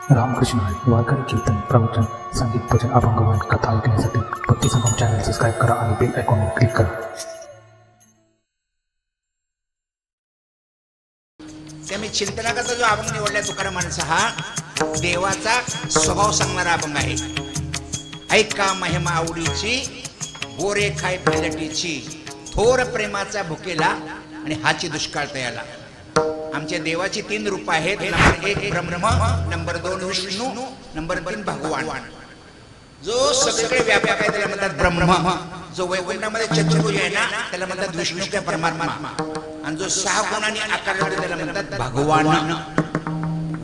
रामकृष्ण वारकरी कीर्तन प्रवचन संगीत भजन अभंगवान कथा ऐकण्यासाठी भक्ती संगम चॅनल सबस्क्राईब करा आणि बेल आयकॉनवर क्लिक करा. त्यामुळे चिंतनाचा जो अभंग निवडला तुकारामांचा हा देवाचा स्वभाव सांगणारा अभंग आहे. ऐका महिमा आवडीची बोरे खाय पिलटीची थोर प्रेमाचा भुकेला आणि हाची दुष्काळ तयाला. आमच्या देवाची 3 रूप आहेत. नंबर 1 ब्रह्म, नंबर 2 विष्णू, नंबर 3 भगवान. जो सगळीकडे व्यापक आहे त्याला म्हणतात ब्रह्म. जो वैकुंठामध्ये चतुर्भुज आहे ना त्याला म्हणतात विष्णू किंवा परमात्मा. आणि जो 6 गुणांनी आकारला त्याला म्हणतात भगवान.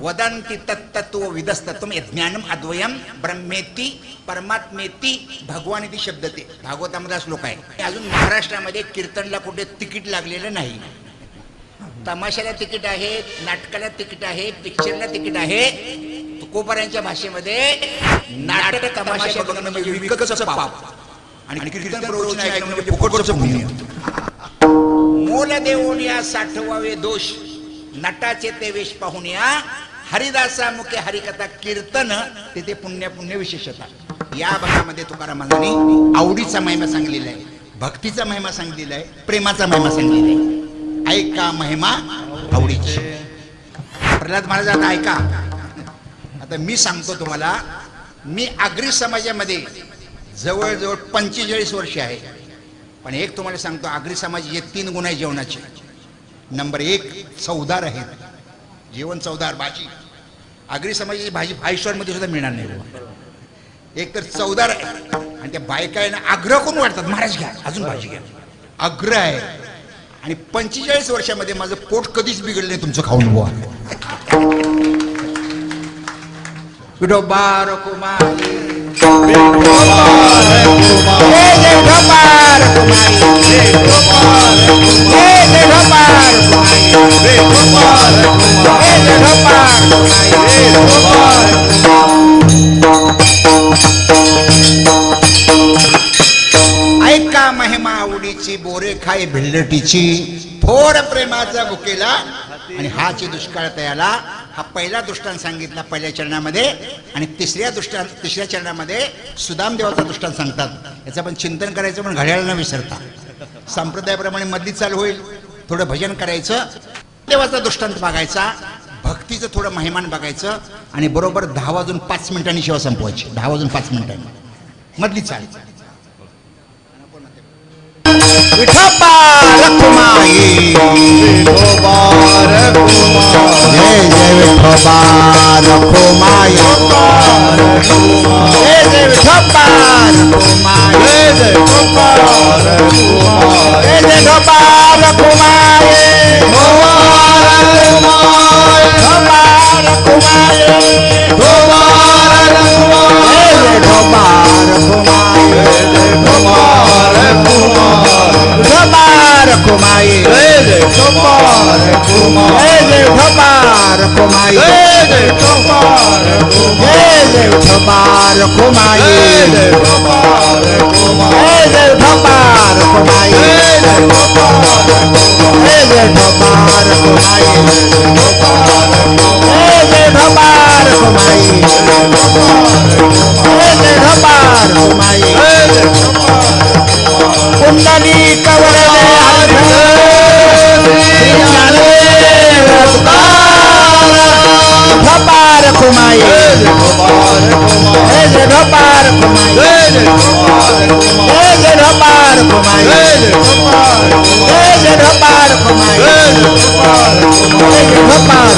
वदन्ति तत्तत्व विदस्तत्वम ज्ञानम अद्वयम ब्रह्मेति परमात्मेति भगवान इति शब्दते. भागवतामध्ये श्लोक आहे. अजून महाराष्ट्रामध्ये कीर्तनला कुठे तिकीट लागलेलं नाही. तमाशाला तिकीट आहे, नाटकाला तिकीट आहे, पिक्चरला तिकीट आहे. तुकोबारांच्या भाषेमध्ये नाटक तमाशा बघणं म्हणजे विकतचं पाप आणि कीर्तन प्रवचन ऐकणं म्हणजे फुकटचं पुण्य. मोल देऊन या साठवावे दोष नटाचे ते वेश पाहून या हरिदासा मुखे हरिकथा कीर्तन तेथे पुण्य पुण्य विशेषता. या भागामध्ये तुकारामांनी आवडीचा महिमा सांगलेला आहे, भक्तीचा महिमा सांगितलेला आहे, प्रेमाचा महिमा सांगितलेला आहे. ऐका महिमा आवडीची. प्रल्हाद महाराज आता ऐका. आता मी सांगतो तुम्हाला, मी आगरी समाजामध्ये जवळजवळ 45 वर्ष आहे. पण एक तुम्हाला सांगतो, आगरी समाजाचे 3 गुण आहे जेवणाचे. नंबर 1 चवदार आहेत. जेवण चवदार. भाजी आगरी समाजाची भाजी 5 स्टॉलमध्ये सुद्धा मिळणार नाही. एक तर चवदार आहे आणि त्या बायका आहे ना आग्रह करून वाटतात, महाराज घ्या अजून भाजी घ्या. आग्रह आहे. आणि 45 वर्षामध्ये माझं पोट कधीच बिघडलं नाही तुमचं खाऊन. बुवा विठोबा रखुमाई ऐका महिमा आवडीची बोरे खाय भिल्लटीची थोर प्रेमाचा भुकेला आणि हाची दुष्काळ तयाला. हा पहिला दृष्टांत सांगितला पहिल्या चरणामध्ये. आणि तिसऱ्या चरणामध्ये सुदाम देवाचा दृष्टांत सांगतात. याचं पण चिंतन करायचं, पण घड्याळाला न विसरता. संप्रदायाप्रमाणे मधली चाल होईल. थोडं भजन करायचं, देवाचा दृष्टांत बघायचा, भक्तीचं थोडं महिमान बघायचं आणि बरोबर 10 वाजून 5 मिनिटांनी सेवा संपवायची. 10 वाजून 5 मिनिटांनी मधली चाल. विठोबा रखुमाई विठोबा रखुमाई जय जय विठोबा रखुमाई जय जय विठोबा रखुमाई जय जय विठोबा रखुमाई जय जय विठोबा रखुमाई विठोबा रखुमाई विठोबा रखुमाई विठोबा रखुमाई जय जय विठोबा रखुमाई जय जय विठोबा रखुमाई जय जय विठोबा रखुमाई जय जय विठोबा रखुमाई जय जय विठोबा रखुमाई जय जय विठोबा रखुमाई जय जय विठोबा रखुमाई जय जय विठोबा रखुमाई जय जय विठोबा रखुमाई जय जय विठोबा रखुमाई जय जय विठोबा रखुमाई जय जय कुंडली कवर भपार कुमाई भपार कुमाई भपार कुमाई भपार कुमाई भपार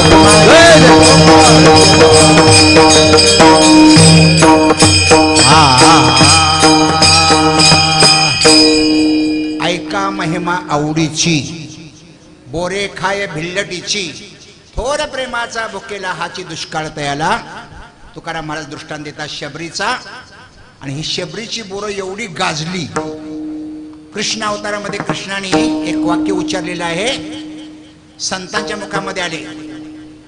ऐका महिमा आवडीची बोरे खाय भिल्लटीची थोर प्रेमाचा भुकेला हाची दुष्काळ तयाला. तुकाराम महाराज दृष्टांत देतात शबरीचा. आणि ही शबरीची बोरं एवढी गाजली. कृष्ण अवतारामध्ये कृष्णाने एक वाक्य उच्चारलेलं आहे. संतांच्या मुखामध्ये आले.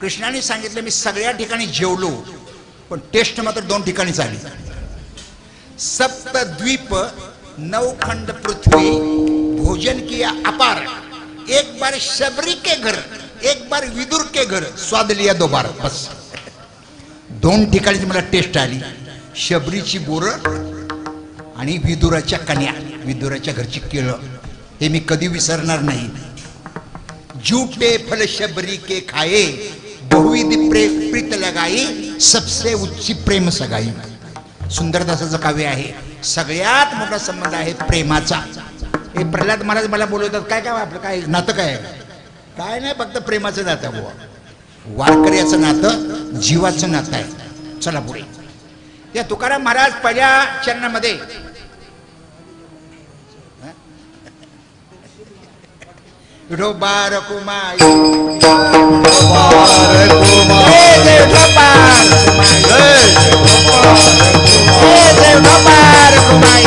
कृष्णाने सांगितलं, मी सगळ्या ठिकाणी जेवलो पण टेस्ट मात्र 2 ठिकाणीच आली. सप्तद्वीप 9 खंड पृथ्वी भोजन किया अपार. एक बार शबरी के घर, एक बार विदुर के घर, स्वाद लिया 2 बार. बस दोन ठिकाणी मला टेस्ट आली, शबरीची बोरं आणि विदुराच्या कन्या, विदुराच्या घरची केळं. हे मी कधी विसरणार नाही. झूठे फल शबरी के खाए, बहुविध प्रीत लगाई, सबसे उच्च प्रेम सगाई. सुंदरदासाचं काव्य आहे. सगळ्यात मोठा संबंध आहे प्रेमाचा. हे प्रल्हाद महाराज मला बोलवतात, काय काय आपलं काय नातं काय काय नाही, फक्त प्रेमाचं नातं बुवा. वारकऱ्याचं नातं जीवाचं नातं आहे. चला पुढे. त्या तुकाराम महाराज पहिल्या चरणामध्ये विठोबार कुमाई, विठोबार कुमाई, विठोबार कुमाई,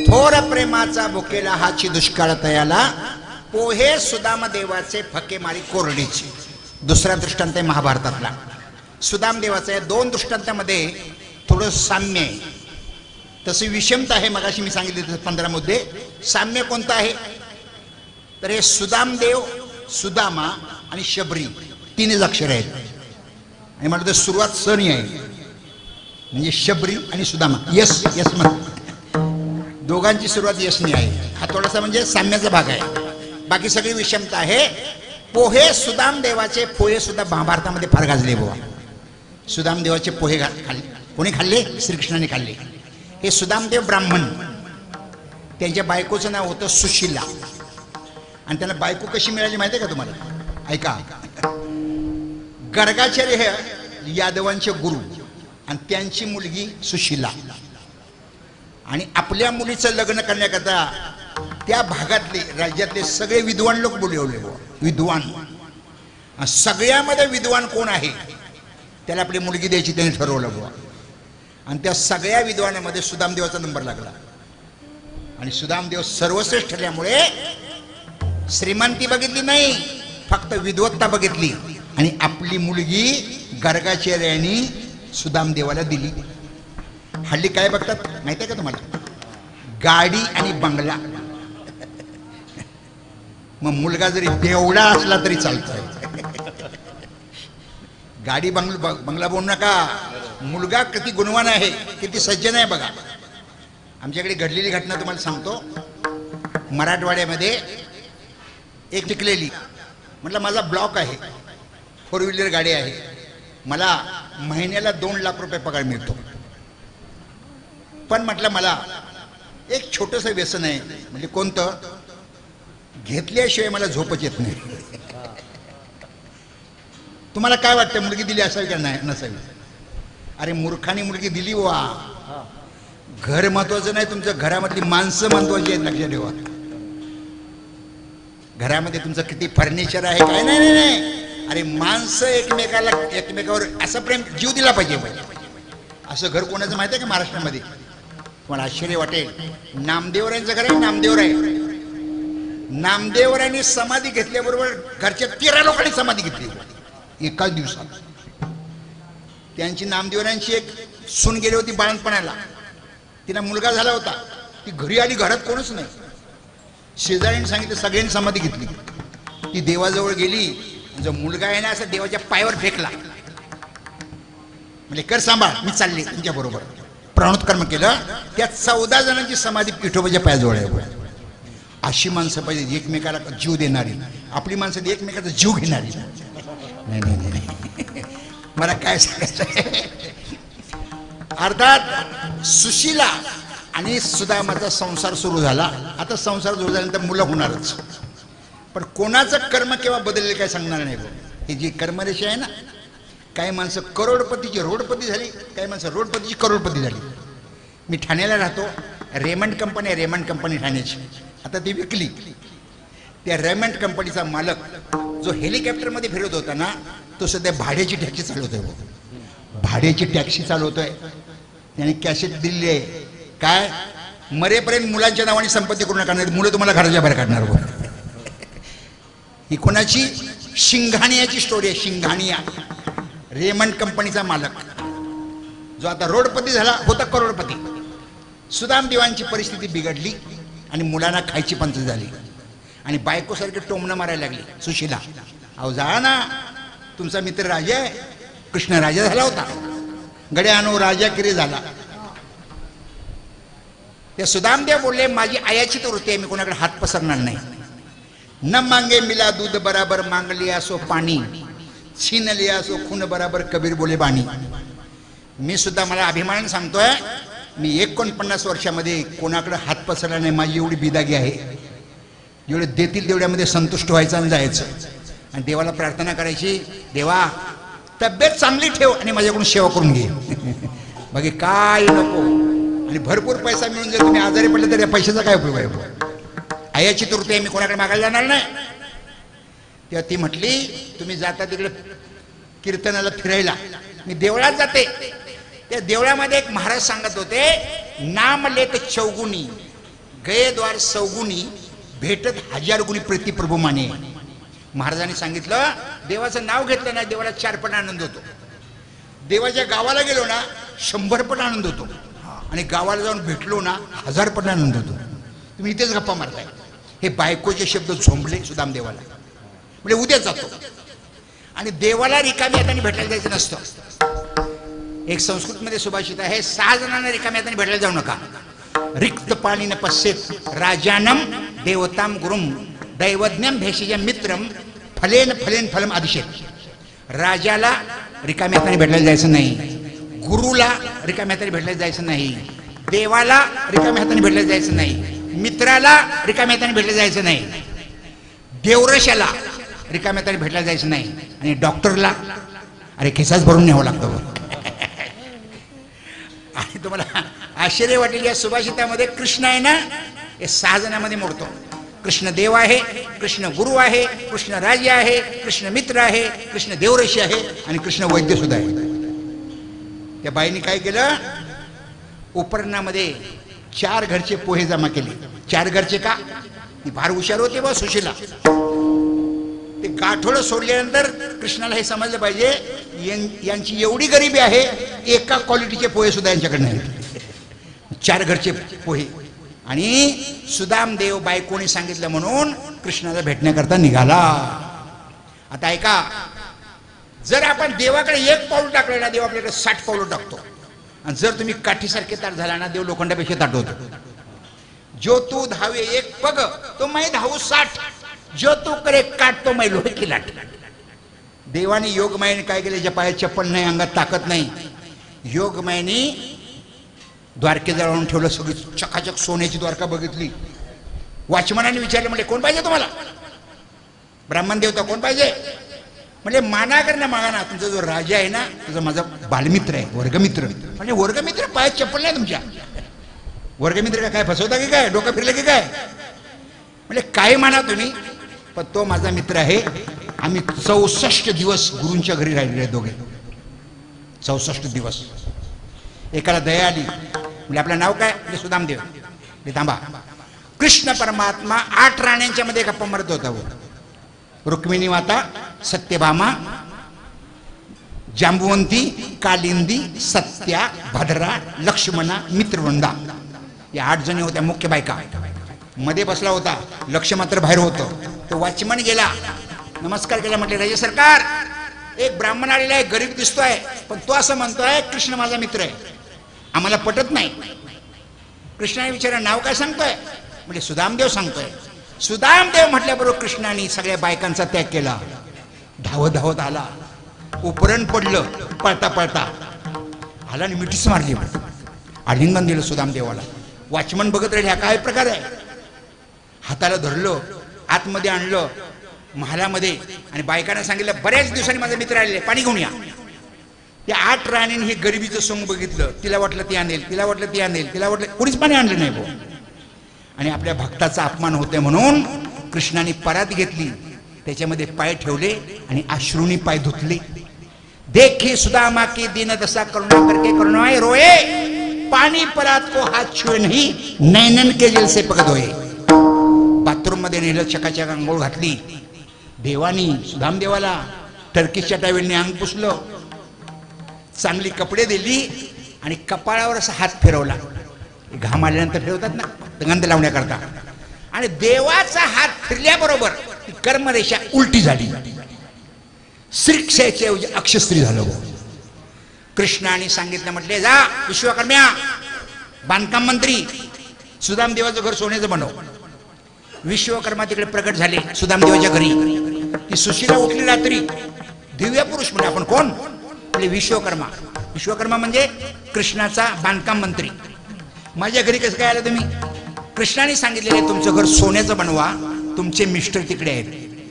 थोर प्रेमाचा भुकेला हाची दुष्काळ तयाला, पोहे सुदाम देवाचे फके मारी कोरडीची. दुसरा दृष्टांत आहे महाभारतातला. सुदाम देवाचा. या दोन दृष्टांतामध्ये थोडं साम्य आहे, तसे विषमता आहे. मगाशी मी सांगितले 15 मुद्दे. साम्य कोणतं आहे तर हे सुदामदेव, सुदामा आणि शबरी तीनच अक्षर आहेत. आणि मला तर सुरुवात सनी आहे, म्हणजे शबरी आणि सुदामा. यस यस म्हण, दोघांची सुरुवात यशनी आहे. हा थोडासा म्हणजे साम्याचा भाग आहे. बाकी सगळी विषमता आहे. पोहे सुदाम देवाचे, पोहे सुद्धा महाभारतामध्ये फार गाजले बुवा. सुदाम देवाचे पोहे खाल्ले. कोणी खाल्ले? श्रीकृष्णाने खाल्ले. हे सुदामदेव ब्राह्मण, त्यांच्या बायकोचं नाव होतं सुशीला. आणि त्यांना बायको कशी मिळाली माहिती आहे का तुम्हाला? ऐका. गर्गाचार्य हे यादवांचे गुरु आणि त्यांची मुलगी सुशीला. आणि आपल्या मुलीचं लग्न करण्याकरता त्या भागातले, राज्यातले सगळे विद्वान लोक बोलवले. विद्वान, सगळ्यामध्ये विद्वान कोण आहे त्याला आपली मुलगी द्यायची त्यांनी ठरवलं बुवा. आणि त्या सगळ्या विद्वानामध्ये सुदामदेवाचा नंबर लागला. आणि सुदामदेव सर्वश्रेष्ठ ठरल्यामुळे श्रीमंती बघितली नाही, फक्त विद्वत्ता बघितली. आणि आपली मुलगी गर्गाचार्यांनी सुदामदेवाला दिली. हल्ली काय बघतात माहिती आहे का तुम्हाला? गाडी आणि बंगला. मग मुलगा जरी देवडा असला तरी चालतोय. गाडी बंगला बोलू नका. मुलगा किती गुणवान आहे, किती सज्जन आहे बघा. आमच्याकडे घडलेली घटना तुम्हाला सांगतो. मराठवाड्यामध्ये एक टिकलेली, म्हटलं माझा ब्लॉक आहे, 4 व्हीलर गाडी आहे, मला महिन्याला 2 लाख रुपये पगार मिळतो. पण म्हटलं मला एक छोटंसं व्यसन आहे. म्हणजे कोणतं? घेतल्याशिवाय मला झोपच येत नाही. तुम्हाला काय वाटतं, मुलगी दिली असावी का नाही नसावी? अरे मूर्खाने मुलगी दिली वा. घर महत्वाचं नाही, तुमच्या घरामधली माणसं महत्वाची आहेत. लक्षात ठेवा. घरामध्ये तुमचं किती फर्निचर आहे काय नाही नाही नाही. अरे माणसं एकमेकावर असं प्रेम, जीव दिला पाहिजे. असं घर कोणाचं माहिती आहे का महाराष्ट्रामध्ये? तुम्हाला आश्चर्य वाटेल. नामदेवरायांचं घर आहे. नामदेवराय, नामदेवरायांनी समाधी घेतल्याबरोबर घरच्या 13 लोकांनी समाधी घेतली एकाच दिवसात. त्यांची नामदेवरायांची एक सून गेली होती बाळणपणाला. तिला मुलगा झाला होता. ती घरी आली, घरात कोणच नाही. शेजाऱ्यांनी सांगितलं, सगळ्यांनी समाधी घेतली. ती देवाजवळ गेली, जो मुलगा आहे ना असं देवाच्या पायावर फेकला. म्हणजे कर सांभाळ, मी चालले तुमच्या बरोबर. प्राणोत्कर्म केलं. त्या 14 जणांची समाधी विठोबाच्या पायाजवळ आहे. अशी माणसं पाहिजे, एकमेकाला जीव देणारी. आपली माणसं एकमेकाचा जीव घेणारी. नाही नाही नाही, मला काय सांगायचं. अर्थात सुशीला आणि सुदामाचा संसार सुरू झाला. आता संसार सुरू झाल्यानंतर मुलं होणारच. पण कोणाचं कर्म केव्हा बदलले काय सांगणार नाही. ही जी कर्मरेषा आहे ना, काही माणसं करोडपतीची रोडपती झाली, काही माणसं रोडपतीची करोडपती झाली. मी ठाण्याला राहतो. रेमंड कंपनी आहे, रेमंड कंपनी ठाण्याची. आता ती विकली. त्या रेमंड कंपनीचा मालक जो हेलिकॉप्टरमध्ये फिरत होता ना, तो सध्या भाड्याची टॅक्सी चालवतोय. भाड्याची टॅक्सी चालवतोय. त्याने कॅसेट दिली आहे, काय मरेपर्यंत मुलांच्या नावाने संपत्ती करू नका, मुलं तुम्हाला घराच्या बाहेर काढणार. ही कोणाची? शिंघाणियाची स्टोरी आहे. शिंघाणिया रेमंड कंपनीचा मालक, जो आता रोडपती झाला होता, करोडपती. सुदामदेवांची परिस्थिती बिघडली आणि मुलांना खायची पंचायत झाली आणि बायकोसारखी टोमणं मारायला लागली सुशीला. अहो जा ना, तुमचा मित्र राजा आहे, कृष्ण राजा झाला होता, गड्या आणो राजा किरी झाला. त्या सुदामदेव बोलले माझी आयाची तर वृत्ती आहे, मी कोणाकडे हात पसरणार नाही. न मांगे मिला दूध बराबर, मांग लिया सो पाणी, छीन लिया सो खून बराबर, कबीर बोले बाणी. मी सुद्धा मला अभिमानाने सांगतोय, मी 49 वर्षामध्ये कोणाकडे हात पसरला नाही. माझी एवढी बिदागी आहे, जेवढे देतील तेवढ्यामध्ये संतुष्ट व्हायचं आणि जायचं आणि देवाला प्रार्थना करायची, देवा तब्येत चांगली ठेव आणि माझ्याकडून सेवा करून घे. बाकी काय नको. आणि भरपूर पैसा मिळून जर तुम्ही आजारी पडले तर या पैशाचा काय उपयोग आहे? आयाची तृतीय मी कोणाकडे मागायला जाणार नाही. तेव्हा ती म्हटली तुम्ही जाता तिकडे कीर्तनाला फिरायला, मी देवळात जाते. त्या देवळामध्ये एक महाराज सांगत होते, नाम लेत चौगुणी गये द्वार सौगुणी, भेटत 1000 गुणी प्रीती प्रभू माने. महाराजांनी सांगितलं देवाचं नाव घेतलं ना देवाला 4 पट आनंद होतो. देवाच्या गावाला गेलो ना 100 पट आनंद होतो आणि गावाला जाऊन भेटलो ना 1000 पट आनंद होतो. तुम्ही इथेच गप्पा मारताय. हे बायकोचे शब्द झोंबले सुदामदेवाला. म्हणजे उद्या जातो आणि देवाला रिकामी हाताने भेटायला जायचं नसतं. एक संस्कृतमध्ये सुभाषित आहे, 6 जणांना रिकामी हाताने भेटायला जाऊ नका. रिक्त पाणी न पश्येत राजानम देवताम गुरुम दैवज्ञम भेषजम मित्रम फलेन फलेन फलम आदिशेत. राजाला रिकामी हाताने भेटायला जायचं नाही, गुरुला रिकामी हाताने भेटायला जायचं नाही, देवाला रिकामी हाताने भेटायला जायचं नाही, मित्राला रिकामी हाताने भेटायला जायचं नाही, देवरशाला रिकामी हाताने भेटायला जायचं नाही आणि डॉक्टरला अरे खिसाच भरून न्यावं लागतं. आणि तुम्हाला आश्चर्य वाटेल, या सुभाषितामध्ये कृष्ण आहे ना हे 6 जणांमध्ये मोडतो. कृष्ण देव आहे, कृष्ण गुरु आहे, कृष्ण राजा आहे, कृष्ण मित्र आहे, कृष्ण देवऋषी आहे आणि कृष्ण वैद्य सुद्धा आहे. त्या बाईने काय केलं, उपरणामध्ये 4 घरचे पोहे जमा केले. 4 घरचे का, ती फार हुशार होते बा सुशीला. ते गाठोडं सोडल्यानंतर कृष्णाला हे समजलं पाहिजे यांची एवढी गरिबी आहे, एका क्वालिटीचे पोहे सुद्धा यांच्याकडे नाहीत. 4 घरचे पोहे. आणि सुदामदेव बायकोने सांगितलं म्हणून कृष्णाला भेटण्याकरता निघाला. आता ऐका, जर आपण देवाकडे 1 पाऊल टाकलं ना देव आपल्याकडे 60 पाऊल टाकतो. आणि जर तुम्ही काठीसारखे ताट झाला ना देव लोखंडापेक्षा ताट होतो. जो तू धावे 1 पग तो मै धावू 60, जो तू करे काट तो मै लोहे की लाट. देवाने योगमायेने काय केले, ज्या पायात चप्पल नाही, अंगात ताकद नाही, योगमायेने द्वारकेजवळ आणून ठेवलं. सगळी चकाचक सोन्याची द्वारका बघितली. वॉचमनाने विचारलं म्हणजे कोण पाहिजे तुम्हाला, ब्राह्मण देवता कोण पाहिजे. म्हणजे माना कर ना मागा ना, तुमचा जो राजा आहे ना तुझा माझा बालमित्र आहे, वर्गमित्र. म्हणजे वर्गमित्र पायात चप्पल नाही तुमच्या, वर्गमित्र काय फसवता की काय, डोकं फिरलं की काय. म्हणजे काय माना तुम्ही, पण तो माझा मित्र आहे. आम्ही 64 दिवस गुरूंच्या घरी राहिलेले दोघे. 64 दिवस. एकाला दया आली, म्हणजे आपलं नाव काय, म्हणजे सुदामदेव. थांबा, कृष्ण परमात्मा 8 राण्यांच्या मध्ये गप्पा मारत होता. रुक्मिणी माता, सत्यभामा, जांबुवंती, कालिंदी, सत्या, भद्रा, लक्ष्मणा, मित्रवृंदा, या 8 जणी होत्या मुख्य बायका. मध्ये बसला होता, लक्ष मात्र बाहेर होतं. तो वॉचमन गेला, नमस्कार केला, म्हटले राजे सरकार एक ब्राह्मण आलेला आहे, गरीब दिसतोय, पण तो असं म्हणतोय कृष्ण माझा मित्र आहे, आम्हाला पटत नाही. कृष्णाने विचारलं नाव काय सांगतोय, म्हणजे सुदामदेव सांगतोय. सुदामदेव म्हटल्याबरोबर कृष्णाने सगळ्या बायकांचा त्याग केला. धावत धावत आला, उपरण पडलं, पळता पळता आला आणि मिठीच मारली, आलिंगन दिलं सुदामदेवाला. वॉचमन बघत राहिले, हा काय प्रकार आहे. हाताला धरलं, आतमध्ये आणलं महालामध्ये आणि बायकांना सांगितलं बऱ्याच दिवसांनी माझा मित्र आलेले, पाणी घेऊन या. त्या 8 राणींनी हे गरिबीचं सोंग बघितलं. तिला वाटलं ती आणेल, तिला वाटलं ती आणेल, तिला वाटलं, कोणीच पाणी आणलं नाही भाऊ. आणि आपल्या भक्ताचा अपमान होते म्हणून कृष्णाने परात घेतली, त्याच्यामध्ये पाय ठेवले आणि अश्रूनी पाय धुतले. देखे सुदामा की दीन दशा करुणा करके करुणाए रोए, पाणी परात को हात छुए नहीं, नैनन के जल से पग धोए. बाथरूम मध्ये नेलं, चकाचक अंघोळ घातली. देवानी सुदामदेवाला टर्किशच्या टावेलने अंग पुसलं, चांगली कपडे दिली आणि कपाळावर असा हात फिरवला. घाम आल्यानंतर फिरवतात ना गंध लावण्याकरता. आणि देवाचा हात फिरल्याबरोबर ती कर्मरेषा उलटी झाली. श्रीक्षेच्या ऐवजी अक्षस्त्री झालं. कृष्णाने सांगितलं, म्हटले जा विश्वकर्म्या, बांधकाम मंत्री, सुदामदेवाचं घर सोन्याचं बनव. विश्वकर्मा तिकडे प्रकट झाले सुदामदेवाच्या घरी. ती सुशीला उठली रात्री. दिव्य पुरुष म्हणजे आपण कोण? म्हणजे विश्वकर्मा. विश्वकर्मा म्हणजे कृष्णाचा बांधकाम मंत्री. माझ्या घरी कसं काय आलं तुम्ही? कृष्णाने सांगितलेले तुमचं घर सोन्याचं बनवा, तुमचे मिस्टर तिकडे आहेत,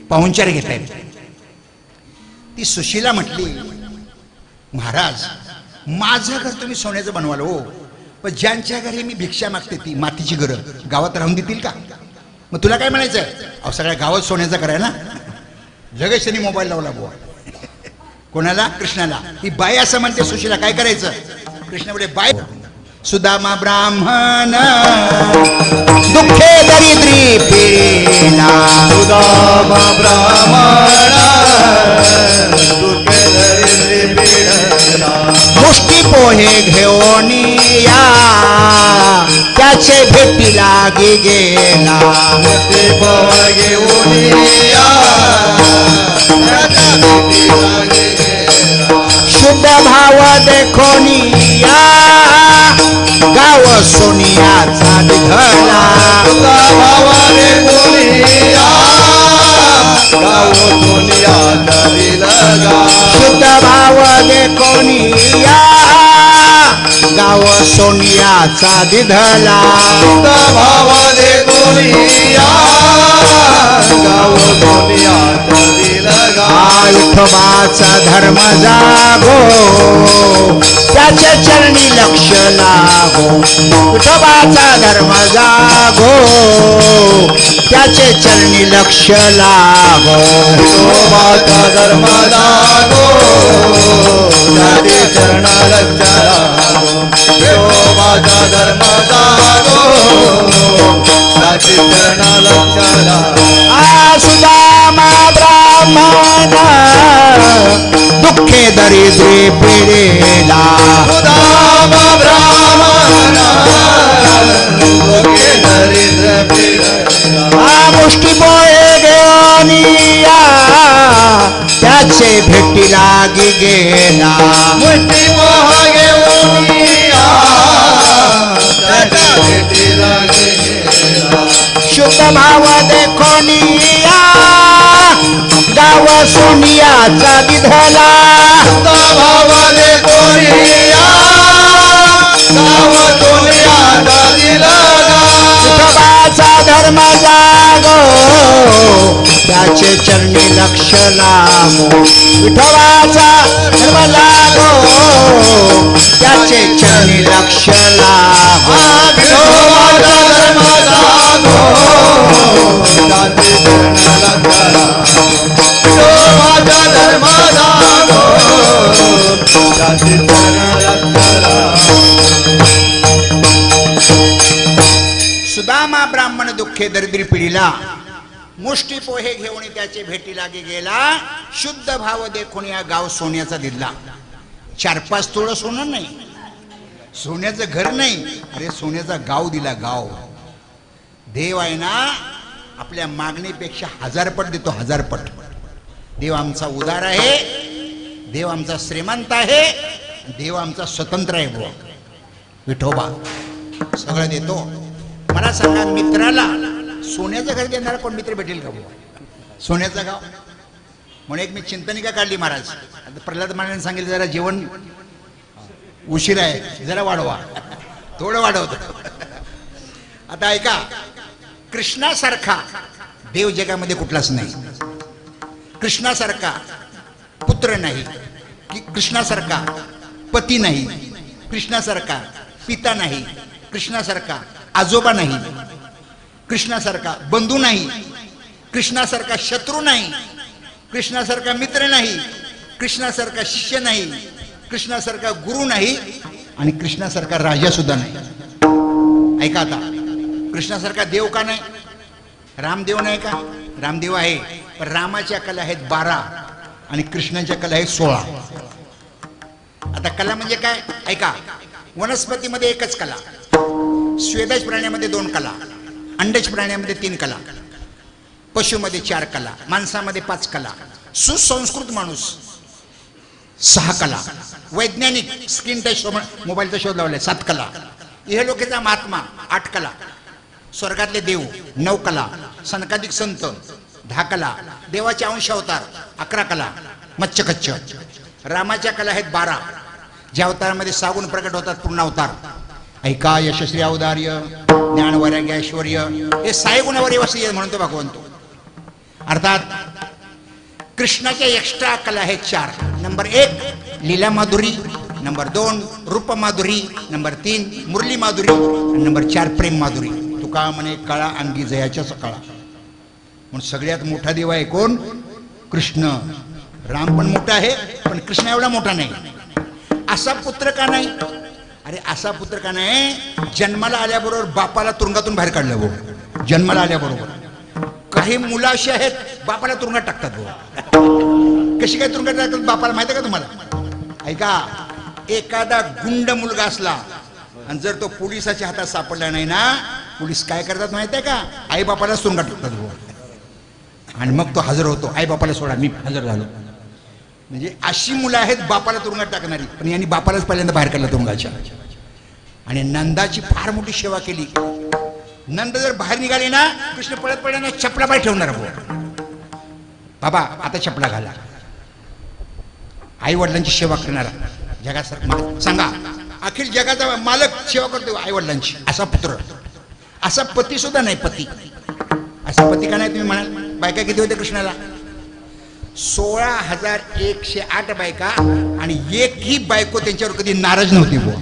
पाहुणचार घेत आहेत. ती सुशीला म्हटली, महाराज माझं घर तुम्ही सोन्याचं बनवाल हो, पण ज्यांच्या घरी मी भिक्षा मागते ती मातीची घरं गावात राहून देतील का? मग तुला काय म्हणायचंय? अहो सगळ्या गावात सोन्याचं कराय ना. लगेच त्यांनी मोबाईल लावला बुवा. कोणाला? कृष्णाला. ती बाई असं म्हणते सुशीला, काय करायचं? कृष्ण बोले, बाई सुदामा ब्राह्मण दुःखे दरिद्री पीडा. सुदामा ब्राह्मण दुःखे दरिद्री पीडा. मुष्टी पोहे घेऊन या त्याचे भेटी लागी गेला. मुष्टी पोहे घेऊन या त्याच्या भेटी लागी गेला. शुद्ध भाव देखोनिया गाव सोनियाचा निघाला. शुद्ध भावाने कोणिया गाव सोनियाचा दिलगा. शुद्ध भाव देखोनिया गाव सोनियाचा दिधला. शुद्ध भावाने कोणिया गाव सोनियाचा दिलगा. विठोबाचा धर्म जागो त्याचे चरणी लक्ष लागो. विठोबाचा धर्म जागो त्याचे चरणी लक्ष लागो. विठोबाचा धर्म जागो त्याचे चरण लक्ष लागो. विठोबाचा धर्म जागो त्याचे चरण लक्ष लागो. सुदामा ब्राह्मण दुःखे दरिद्री पीडेला. सुदामा ब्राह्मण दुःखे दरिद्र पीडेला. मुष्टी पोहे घेऊन या त्याचे भेटी लागी गेला. मुष्टी पोहे घेऊन या त्याच्या भेटी लागी गेला. शुद्ध भाव देखोनिया गाव सोनियाचा दिधला. शुद्ध भावाने कोणिया गाव सोनियाचा दिलगा. विठोबाचा धर्म जागो त्याचे चरणी लक्ष लागो. विठोबाचा धर्म लागो त्याचे चरणी लक्ष लागो. विठोबाचा धर्म जागो त्याचे चरण लक्ष लागो. विठोबाचा धर्म जागो त्याचे चरण लक्ष लागो. सुदामा ब्राह्मण दुःखे दरिद्री पिढीला. मुष्टी पोहे घेऊन त्याचे भेटी लागी गेला. शुद्ध भाव देखून या गाव सोन्याचा दिला. 4-5 तोळं सोनं नाही, सोन्याचं घर नाही, अरे सोन्याचा गाव दिला. गाव. देव आहे ना आपल्या मागणीपेक्षा 1000 पट देतो. 1000 पट. देव आमचा उदार आहे, देव आमचा श्रीमंत आहे, देव आमचा स्वतंत्र आहे. बुवा विठोबा सगळं देतो. मला सांगा, मित्राला सोन्याचं घर देणारा कोण मित्र भेटेल का? सोन्याचं गाव. म्हणून एक मी चिंतनिका काढली महाराज. आता प्रल्हाद महाराजांनी सांगितलं जरा जेवण उशीर आहे, जरा वाढवा. थोडं वाढवतो. आता ऐका, कृष्णासारखा देव जगामध्ये कुठलाच नाही. कृष्णासारखा पुत्र नाही, कृष्णासारखा पती नाही, कृष्णासारखा पिता नाही, कृष्णासारखा आजोबा नाही, कृष्णासारखा बंधू नाही, कृष्णासारखा शत्रू नाही, कृष्णासारखा मित्र नाही, कृष्णासारखा शिष्य नाही, कृष्णासारखा गुरु नाही आणि कृष्णासारखा राजा सुद्धा नाही. ऐका आता, कृष्णासारखा देव का नाही? रामदेव नाही का? रामदेव आहे, पण रामाच्या कला आहेत 12 आणि कृष्णाच्या कला आहेत 16. आता कला म्हणजे काय ऐका, वनस्पतीमध्ये एकच कला, स्वेदज प्राण्यामध्ये 2 कला, अंडज प्राण्यामध्ये 3 कला, पशुमध्ये 4 कला, माणसामध्ये 5 कला, सुसंस्कृत माणूस 6 कला, वैज्ञानिक स्क्रीन टच मोबाईलचा शोध लावलाय 7 कला, हे लोकेचा महात्मा 8 कला, स्वर्गातले देव 9 कला, सनकादिक संत 10 कला, देवाचे अंश अवतार 11 कला, मच्छकच्छ. रामाच्या कला आहेत 12, ज्या अवतारामध्ये 6 गुण प्रकट होतात पूर्ण अवतार. ऐका यशस्वी औदार्य, ज्ञान वैराग्य ऐश्वर्य, हे 6 गुणावर वसले म्हणतो भगवंतो. अर्थात कृष्णाच्या एक्स्ट्रा कला आहेत 4. नंबर 1 लीला माधुरी, नंबर 2 रूप माधुरी, नंबर 3 मुरली माधुरी, आणि नंबर 4 प्रेम माधुरी. तुका म्हणे काळा अंगी जयाच्या सकाळा. म्हणून सगळ्यात मोठा देव आहे कोण? कृष्ण. राम पण मोठा आहे, पण कृष्ण एवढा मोठा नाही. असा पुत्र का नाही? अरे असा पुत्र का नाही, जन्माला आल्याबरोबर बापाला तुरुंगातून बाहेर काढलं भाऊ. जन्माला आल्याबरोबर काही मुलं अशी आहेत बापाला तुरुंगात टाकतात भाऊ. कशी काय तुरुंगात टाकतात बापाला माहिती आहे का तुम्हाला? ऐका, एखादा गुंड मुलगा असला आणि जर तो पोलिसाच्या हातात सापडला नाही ना, पोलीस काय करतात माहिती आहे का? आई बापाला तुरुंगात टाकतात भाऊ. आणि मग तो हजर होतो, आई बापाला सोडा मी हजर झालो. म्हणजे अशी मुलं आहेत बापाला तुरुंगात टाकणारी, पण यांनी बापालाच पहिल्यांदा बाहेर काढलं तुरुंगाच्या. आणि नंदाची फार मोठी सेवा केली. नंद जर बाहेर निघाले ना, कृष्ण पळत पडल्याने चपला पाय ठेवणार भाऊ. बाबा आता चपला घाला. आई वडिलांची सेवा करणारा जगासारखा सांगा, अखिल जगाचा मालक सेवा करतो आई वडिलांची. असा पुत्र, असा पती सुद्धा नाही. पती असा पती का नाही तुम्ही म्हणाल? बायका किती होते कृष्णाला? 16,108 बायका, आणि एकही बायको त्यांच्यावर कधी नाराज नव्हती बुवा.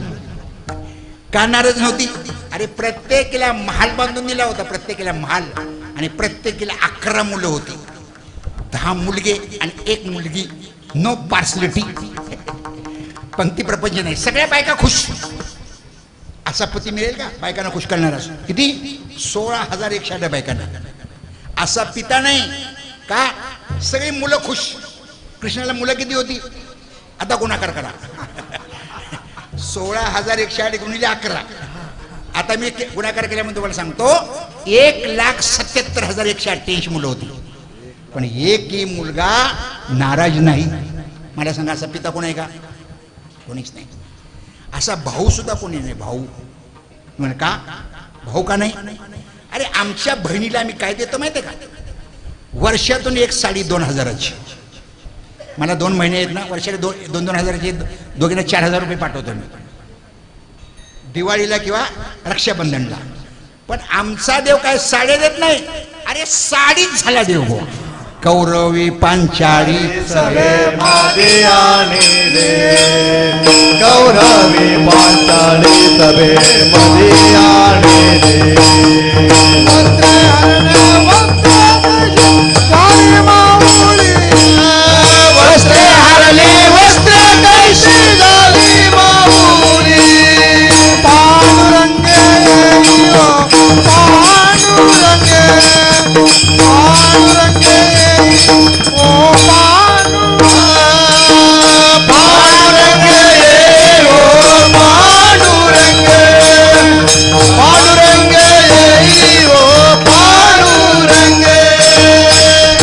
का नाराज नव्हती? अरे प्रत्येकीला महाल बांधून दिला होता, प्रत्येकीला महाल, आणि प्रत्येकीला 11 मुलं होती. 10 मुलगे आणि 1 मुलगी. नो पार्सलिटी, पंक्ती प्रपंच नाही. सगळ्या बायका खुश. असा पती मिळेल का बायकांना खुश करणारा? किती? 16,108 बायकांना. असा पिता नाही का सगळी मुलं खुश. कृष्णाला मुलं किती होती? आता गुणाकार करा. 16,108 गुणिले 11. आता मी गुणाकार केल्यामुळे तुम्हाला सांगतो, 1,77,188 मुलं होती, पण एकही मुलगा नाराज नाही. मला सांगा असा पिता कोण आहे का? कोणीच नाही. असा भाऊ सुद्धा कोणी नाही. भाऊ म्हण का? भाऊ का नाही? अरे आमच्या बहिणीला आम्ही काय देतो माहिती आहे का? वर्षातून एक साडी 2,000ची. मला 2 महिने आहेत ना, वर्षाला 2,000ची, दोघींना 4,000 रुपये पाठवतो मी दिवाळीला किंवा रक्षाबंधनला. पण आमचा देव काय साड्या देत नाही. अरे साडीच झाला देव हो. कौरवी पांचाळी सवे माझे आने रे, कौरवी पांचाळी सवे माझे आने रे. वस्त्रे हरणे वस्त्रे हरले वस्त्रे कैशी झाली माऊली. पांडुरंगे पांडुरंगे पांडुरंगे ओ पांडुरंगे ओ पांडुरंगे पांडुरंगे ओ पांडुरंगे.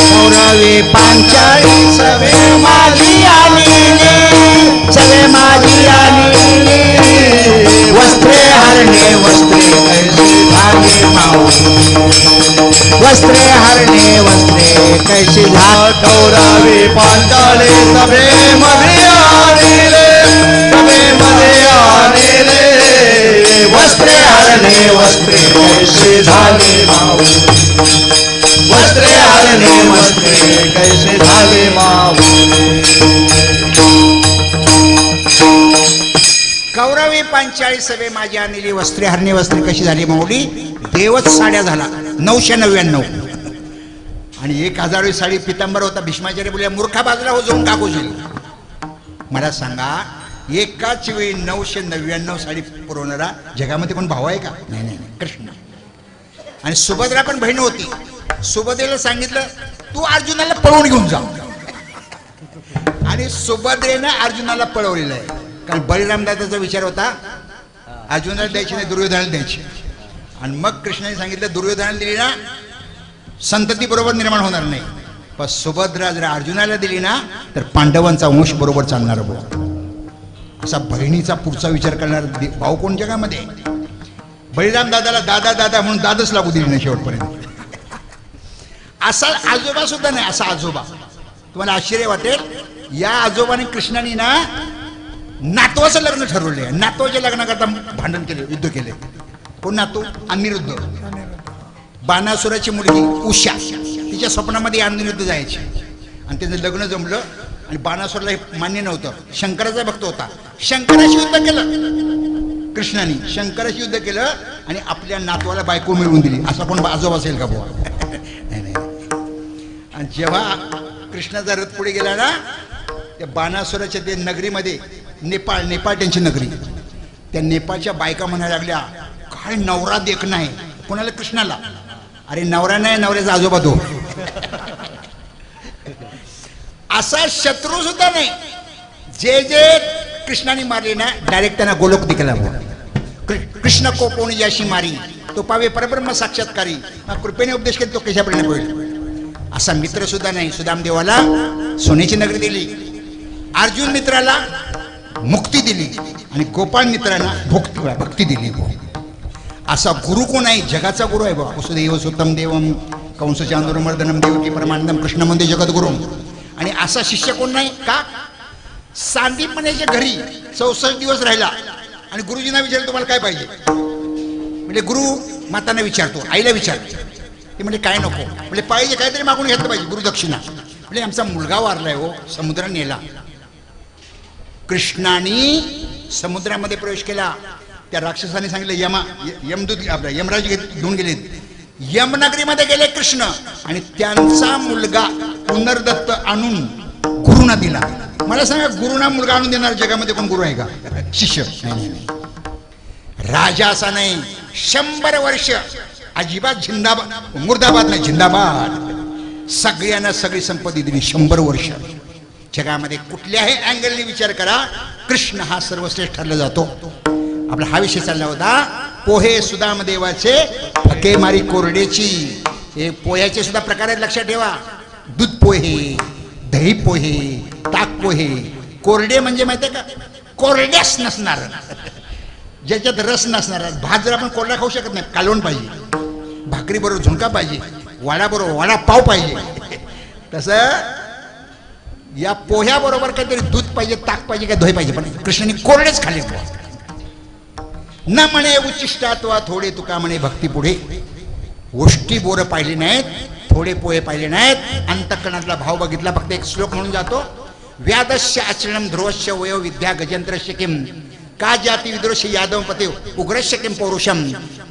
कौरवी पांचाळी सवे माझी आलेले, सवे माझी आलेले. वस्त्रे हरणे वस्त्रे कैसे झाले माऊली. वस्त्रे हरणे वस्त्रे कैसे झाले. कौरवी पांचाळी सभे मध्ये आलेले, सभे मध्ये आलेले. वस्त्रे हरणे वस्त्रे कैसे झाले माऊली. वस्त्रे हरणे वस्त्रे कैसे झाले माऊली. कौरवी पांचाळी सभे माझी आणलेली वस्त्रे हरणे वस्त्रे कशी झाली माऊली. देवच साड्या झाला 999. आणि 1,000वी साडी पितांबर होता. भीष्माचार्य बोलल्या मूर्खा बाजूला हो जाऊन टाकूशील. मला सांगा एकाच वेळी 999 साडी पुरवणारा जगामध्ये कोण भाऊ आहे का? नाही नाही, कृष्ण. आणि सुभद्रा पण बहीण होती. सुभद्रेला सांगितलं तू अर्जुनाला पळवून घेऊन जा, आणि सुभद्रेनं अर्जुनाला पळवलेलं आहे. कारण बळीराम दादाचा विचार होता अर्जुनाला द्यायची नाही, दुर्योधनाला द्यायची. आणि मग कृष्णाने सांगितलं दुर्योधनाला दिली ना संतती बरोबर निर्माण होणार नाही, पण सुभद्रा जर अर्जुनाला दिली ना तर पांडवांचा वंश बरोबर चालणार भाऊ. असा बहिणीचा पुढचा विचार करणार भाऊ कोण जगामध्ये. बळीराम दादाला दादा दादा म्हणून दादच लागू दिली नाही शेवटपर्यंत. असा आजोबा सुद्धा नाही, असा आजोबा. तुम्हाला आश्चर्य वाटेल, या आजोबाने कृष्णाने ना नातवाचं लग्न ठरवले. नातवाच्या लग्नाकरता भांडण केले, युद्ध केले. कोण नातू? अनिरुद्ध. बाणासुराची मुलगी उषा, तिच्या स्वप्नामध्ये अनिरुद्ध जायची आणि त्याचं लग्न जमलं. आणि बाणासुरला हे मान्य नव्हतं, शंकराचा भक्त होता. शंकराशी युद्ध केलं कृष्णाने, शंकराशी युद्ध केलं आणि आपल्या नातवाला बायको मिळवून दिली. असा कोण आजोबा असेल का बुवा? नाही. आणि जेव्हा कृष्णाचा रथ पुढे गेला ना, त्या बाणासुराच्या ते नगरीमध्ये, नेपाळ त्यांची नगरी, त्या नेपाळच्या बायका म्हणायला लागल्या काय नवरा देख नाही. कोणाला? कृष्णाला. अरे नवरा नाही, नवऱ्याचा आजोबा तो. असा शत्रू सुद्धा नाही. जे जे कृष्णाने मारले ना डायरेक्ट त्यांना गोलोक दिखला. कृष्ण को कोणी याशी मारी तो पावे परब्रह्म साक्षात्कारी. कृपेने उपदेश केला तो कशापर्यंत होईल. असा मित्र सुद्धा नाही. सुदामदेवाला सोन्याची नगरी दिली, अर्जुन मित्राला मुक्ती दिली आणि गोपाळ मित्रांना भक्ती दिली. असा गुरु कोण आहे? जगाचा गुरु आहे बाबा. वसुदेव सुतम देवम कंस चांदूरमर्दनम देवकी परमानंदम कृष्ण म्हणजे जगद्गुरु. आणि असा शिष्य कोण नाही का? सांदीपण्याच्या घरी 64 दिवस राहिला आणि गुरुजींना विचारलं तुम्हाला काय पाहिजे. म्हणजे गुरु मातांना विचारतो, आईला विचारतो. ते म्हणजे काय नको. म्हणजे पाहिजे काहीतरी मागून घेतलं पाहिजे. गुरुदक्षिणा. म्हणजे आमचा मुलगा वारलाय हो, समुद्रात नेला. कृष्णाने समुद्रामध्ये प्रवेश केला. त्या राक्षसाने सांगितलं यमदूत आपला यमराज घेऊन गेले. यमनगरीमध्ये गेले कृष्ण आणि त्यांचा मुलगा पुनर्दत्त आणून गुरुना दिला. मला सांगा, गुरुना मुलगा आणून देणार जगामध्ये कोण गुरु आहे का? शिष्य नाही. राजा असा नाही. 100 वर्ष अजिबात झिंदाबाद मुर्दाबाद नाही, झिंदाबाद. सगळ्यांना सगळी संपत्ती दिली. 100 वर्ष जगामध्ये कुठल्याही अँगलने विचार करा, कृष्ण हा सर्वश्रेष्ठ ठरला जातो. आपला हा विषय चालला होता पोहे सुदामदेवाचे फके मारी कोरडेची. हे पोह्याचे सुद्धा प्रकार आहेत, लक्षात ठेवा. दूध पोहे, दही पोहे, ताक पोहे. कोरडे म्हणजे माहितीये का? कोरड्यास नसणार, ज्याच्यात रस नसणार. भात जर आपण कोरडा खाऊ शकत नाही, कालवण पाहिजे. भाकरी बरोबर झुणका पाहिजे, वडा बरोबर वडा पाव पाहिजे. तसं या पोह्या बरोबर काहीतरी दूध पाहिजे, ताक पाहिजे, काय दही पाहिजे. पण कृष्णाने कोरडेच खाल्ले. न म्हणे उच्चिष्टात्वा थोडे तुका म्हणे भक्ती पुढे. गोष्टी बोर पाहिले नाहीत, थोडे पोहे पाहिले नाहीत. अंतःकरणातला भाव बघितला. फक्त एक श्लोक म्हणून जातो. व्यादस्य आचरणम ध्रुवस्य वयो विद्या गजंत्रस्य किम का जाती विदुरस्य यादव पते उग्रस्य किम पौरुषम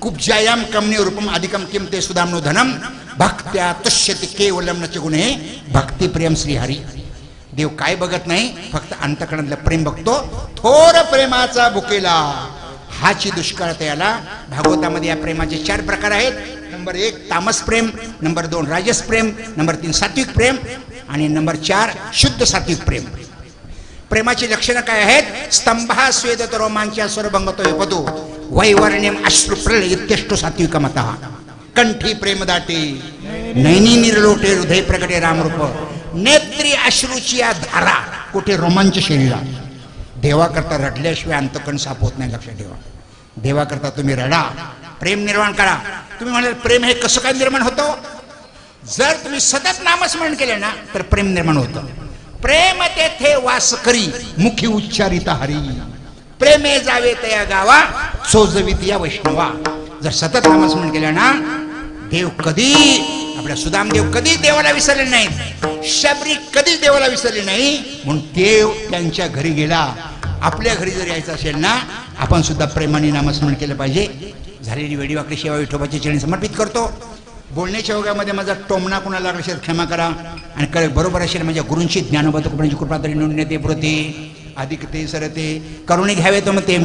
कुब्जायाम कमने रूपम अधिकम किम ते सुदामनो धनम भक्त्या तुष्यति केवलम न च गुणे भक्ती प्रेम श्रीहरी. देव काय बघत नाही, फक्त अंतःकरणातलं प्रेम बघतो. थोर प्रेमाचा भुकेला हाची दुष्काळ त्याला. भागवतामध्ये या प्रेमाचे 4 प्रकार आहेत. नंबर 1 तामस प्रेम, नंबर 2 राजस प्रेम, नंबर 3 सात्विक प्रेम आणि नंबर 4 शुद्ध सात्विक प्रेम. प्रेमाची लक्षणं काय आहेत? स्तंभा स्वेदत रोमांच्या स्वरभंगतो विपतो वैवर्ण्यम अश्रु प्रलय इत्यष्टो सात्विक मतः कंठी प्रेम दाटे नैनी निर्लोटे हृदय प्रगटे रामरूप नेत्री अश्रूची धारा कुठे रोमांच शरीरा. देवा करता रडल्याशिवाय अंतकण साफ होत नाही, लक्षात ठेवा. देवा करता तुम्ही रडा, प्रेम निर्माण करा. तुम्ही म्हणाल प्रेम हे कसं काय निर्माण होतं? जर तुम्ही सतत नामस्मरण केलं ना तर प्रेम निर्माण होतं. प्रेम तेथे वास करी मुखी उच्चारिता हरी. प्रेमे जावे तया गावा सोजवित या वैष्णवा. जर सतत नामस्मरण केलं ना, देव कधी आपल्या सुदामदेव कधी देवाला विसरले नाहीत. शबरी कधीच देवाला विसरले नाही. म्हणून देव त्यांच्या घरी गेला. आपल्या घरी जर यायचं असेल ना, आपण सुद्धा प्रेमाने नामस्मरण केलं पाहिजे. झालेली वेडी वाकडी सेवा विठोबाच्या चरणी समर्पित करतो. बोलण्याच्या योगामध्ये माझा टोमणा कोणाला लागला असेल क्षमा करा. आणि बरोबर असेल माझ्या गुरूंची ज्ञानोबा तुकोबांची कृपा तरी नोंदणे पुरते अधिक ते सरते करुणे घ्यावे तर मग ते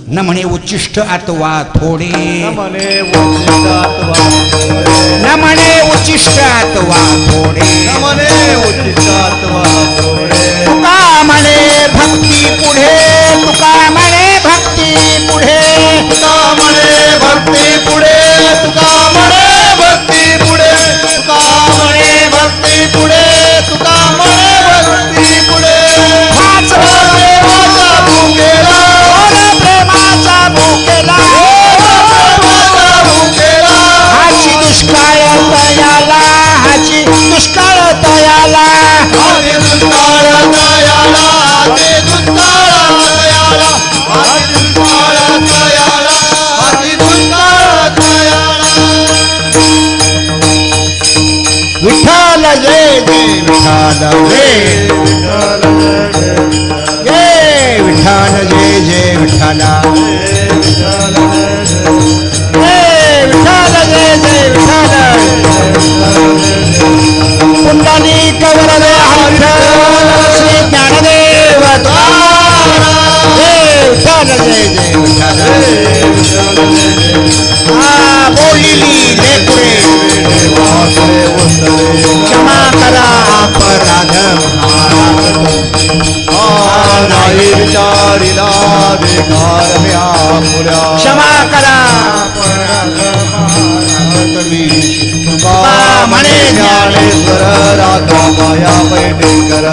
न म्हणे उच्चिष्ट अथवा थोडे, न म्हणे उच्चिष्ट अथवा थोडे, जय विठ्ठल जय जय विठ्ठला जय विठ्ठल जय जय विठ्ठल पुंडलिक वरदे विठ्ठल श्री ज्ञानदेव जय विठ्ठल जय जय विठ्ठल बोलिली लेकुरे क्षमा करा अपराध नाही विचारिला बेकार म्या पुऱ्या क्षमा करा म्हणे ज्ञानेश्वर राधा माया पैठेकर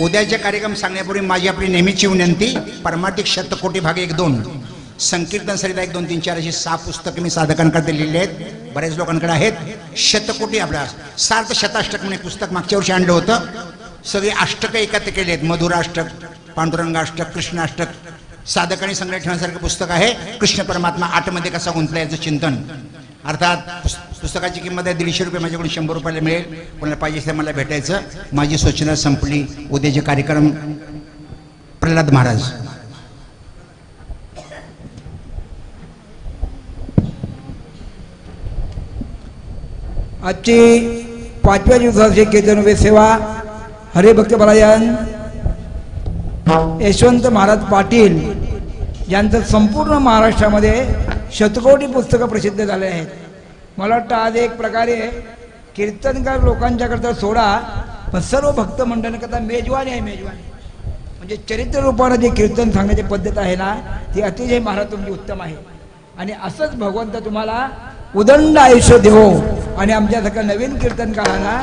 उद्याचे कार्यक्रम सांगण्यापूर्वी माझी आपली नेहमीची विनंती. परमार्थिक शतकोटी भाग 1-2, संकीर्तन सरिता 1 2 3 4 अशी 6 पुस्तकं मी साधकांकडे लिहिली आहेत. बरेच लोकांकडे आहेत. शतकोटी आपल्या सार्थ शताष्टक म्हणून पुस्तक मागच्या वर्षी आणलं होतं. सगळे अष्टक एकत्र केले आहेत. मधुराष्टक, पांडुरंगाष्टक, कृष्णाष्टक साधकांनी संग्रह ठेवण्यासारखं पुस्तक आहे. कृष्ण परमात्मा 8 मध्ये कसा गुंतला याचं चिंतन. अर्थात पुस्तकाची किंमत आहे 150 रुपये. माझ्याकडून 100 रुपयाला मिळेल. कोणाला पाहिजे ते मला भेटायचं. माझी सूचना संपली. उद्याचे कार्यक्रम प्रल्हाद महाराज. आजची 5व्या दिवसाची कीर्तन सेवा हरिभक्त परायण यशवंत महाराज पाटील यांचं संपूर्ण महाराष्ट्रामध्ये शतकोटी पुस्तकं प्रसिद्ध झाले आहेत. मला वाटतं आज एक प्रकारे कीर्तनकार लोकांच्याकरता सोडा, पण सर्व भक्त मंडळांकरता मेजवानी आहे. मेजवानी म्हणजे चरित्र रूपानं जे कीर्तन सांगण्याची पद्धत आहे ना, ती अतिशय महाराज तुमची उत्तम आहे. आणि असंच भगवंत तुम्हाला उदंड आयुष्य देवो आणि आमच्यासारख्या नवीन कीर्तनकारांना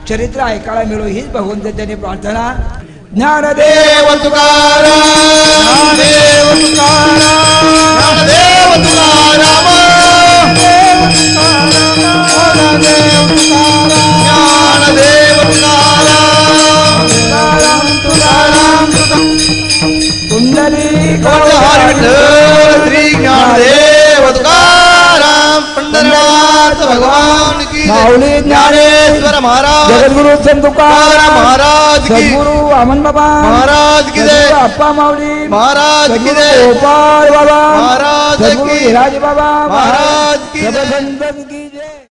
चरित्र ऐकायला मिळो हीच भगवंताची प्रार्थना. ज्ञानदेव तुकाराम, ज्ञानदेव तुकाराम, ज्ञानदेव तुकाराम, ज्ञानदेव तुकाराम, तुकाराम कुंडली श्री ज्ञानदेव तुकाराम पंढरनाथ भगवान की माऊली ज्ञानेश्वर महाराज, जगद्गुरु संत तुकाराम महाराज की, सद्गुरु अमन बाबा महाराज की जय, अप्पा माऊली महाराज की सद्गुरु जय, गोपाळ बाबा महाराज सद्गुरु की, हिराज बाबा महाराज की जय. जगदंबन की